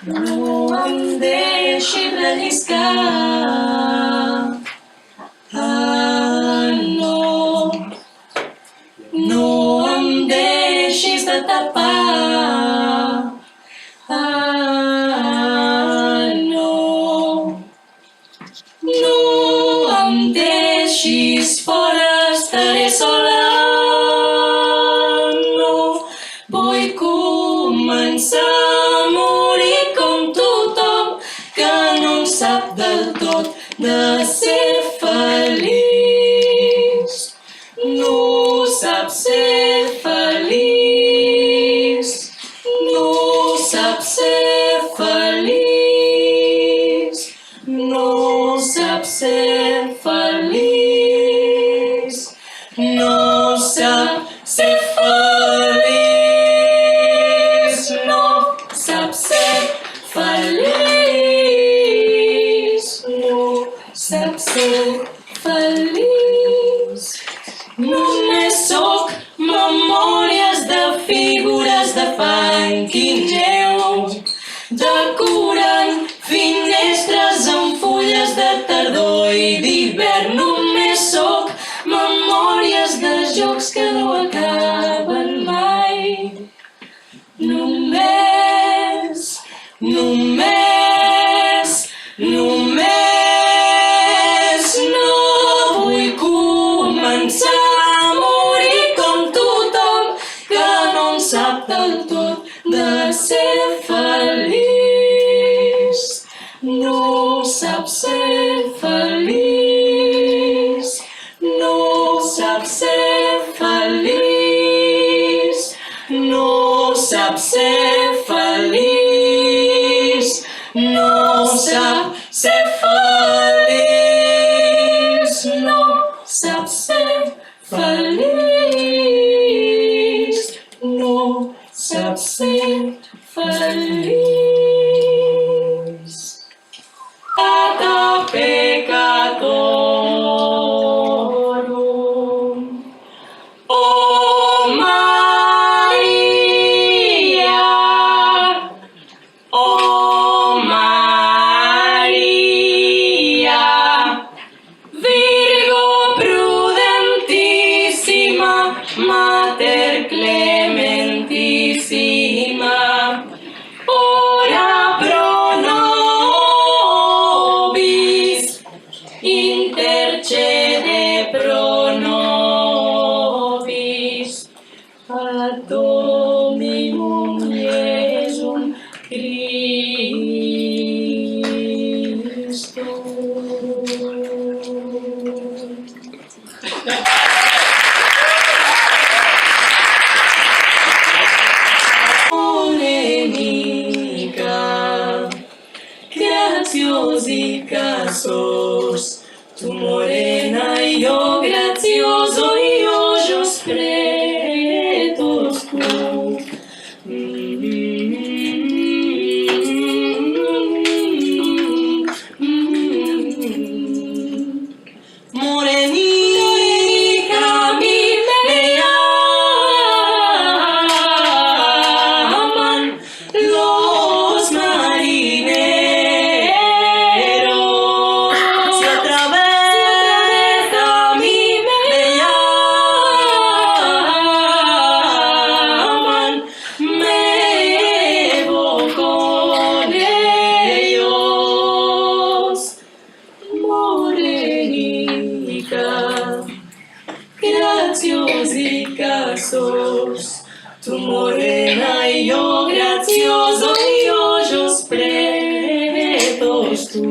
No em deixi relliscar. No, no em deixis de tapar. No, no em deixis fora, estaré sola. No vull començar a morir com tothom que no en sap del tot de ser feliç. No sap ser feliç. No sap ser feliç. No sap ser feliç. No sap ser feliç. No sap ser feliç. No sap ser feliç. Només sóc memòries de figures de fang quingeu, decorant finestres amb fulles de tardor i d'hivern. Només sóc memòries de jocs que no acaben mai. Només, només, només no vull començar a morir com tothom que no en sap del tot de ser feliç. No sap ser feliç. No sap ser feliç. No sap ser feliç. No sap ser feliç. No sap ser feliç. No sap ser feliç. Ata pecatorum. Oh Maria, oh Maria, Virgo prudentissima, Mater clementissima, ora pro nobis, intercede pro nobis, ad Dominum Iesum Christum. Morenica, graziosica sos, tu morena y yo gracioso y ojos pretos tú. Morenica, mi me llaman los marineros. Si otra vez a mí me llaman, me voy con ellos. Morenica, graziosica sos, tu morena y yo gracioso y ojos pretos tú.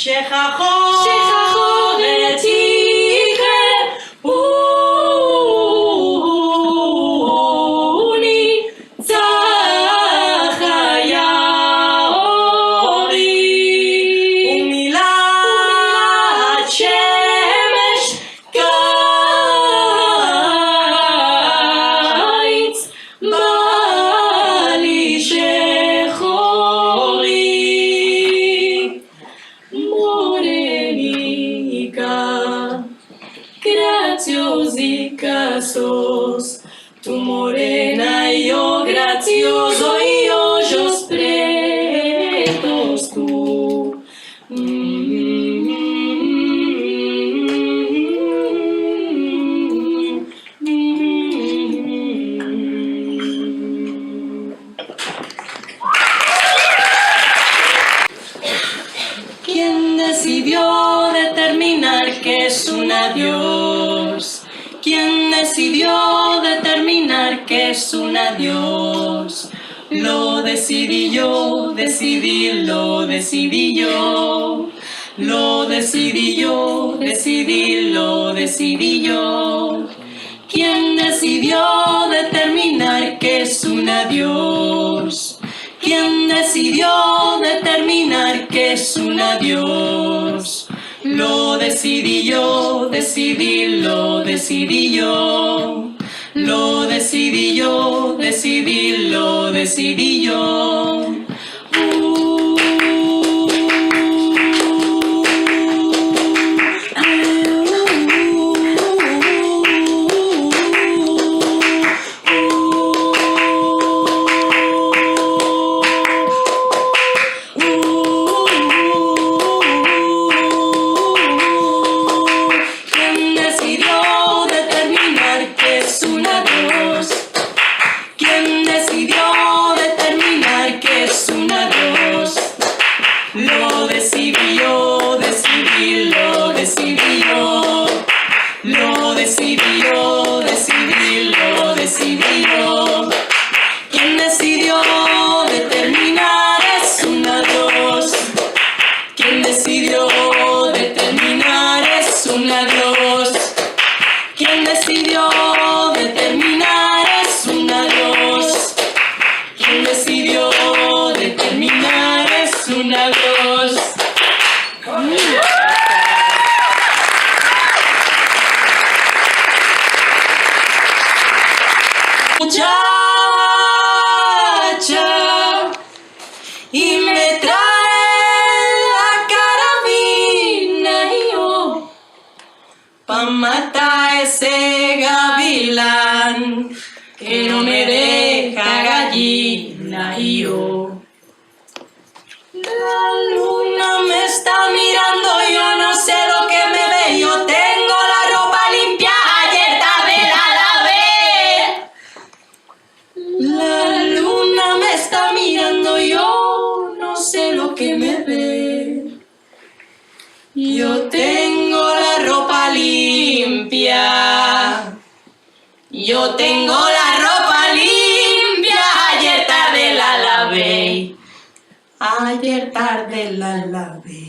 שכחו ותיקה אוני צחיה אורי ומילת שמש קיץ בא לי שחורי. pasos, tu morena y yo gracioso y ojos pretos tú. ¿Quién decidió determinar que es un adiós? ¿Quién decidió determinar que es un adiós? Lo decidí yo, lo decidí yo. Lo decidí yo, lo decidí yo. ¿Quién decidió determinar que es un adiós? ¿Quién decidió determinar que es un adiós? Lo decidí yo, lo decidí yo. Lo decidí yo, lo decidí yo. Lo decidí yo, lo decidí yo. Lo decidí yo, lo decidí yo. Quien decidió determinar es un adiós. Quien decidió determinar es un adiós. Quien decidió determinar es un adiós. Quien decidió determinar es un adiós. Muchacha, y me trae la carabina y yo pa' matar ese gavilán que no me deja gallina y yo. La luna me está mirando, yo no sé lo que me ve, yo tengo la ropa limpia, ayer tarde la lavé. La luna me está mirando, yo no sé lo que me ve. Yo tengo la ropa limpia. Yo tengo la ropa limpia, ayer tarde la lavé. Ayer tarde la lavé.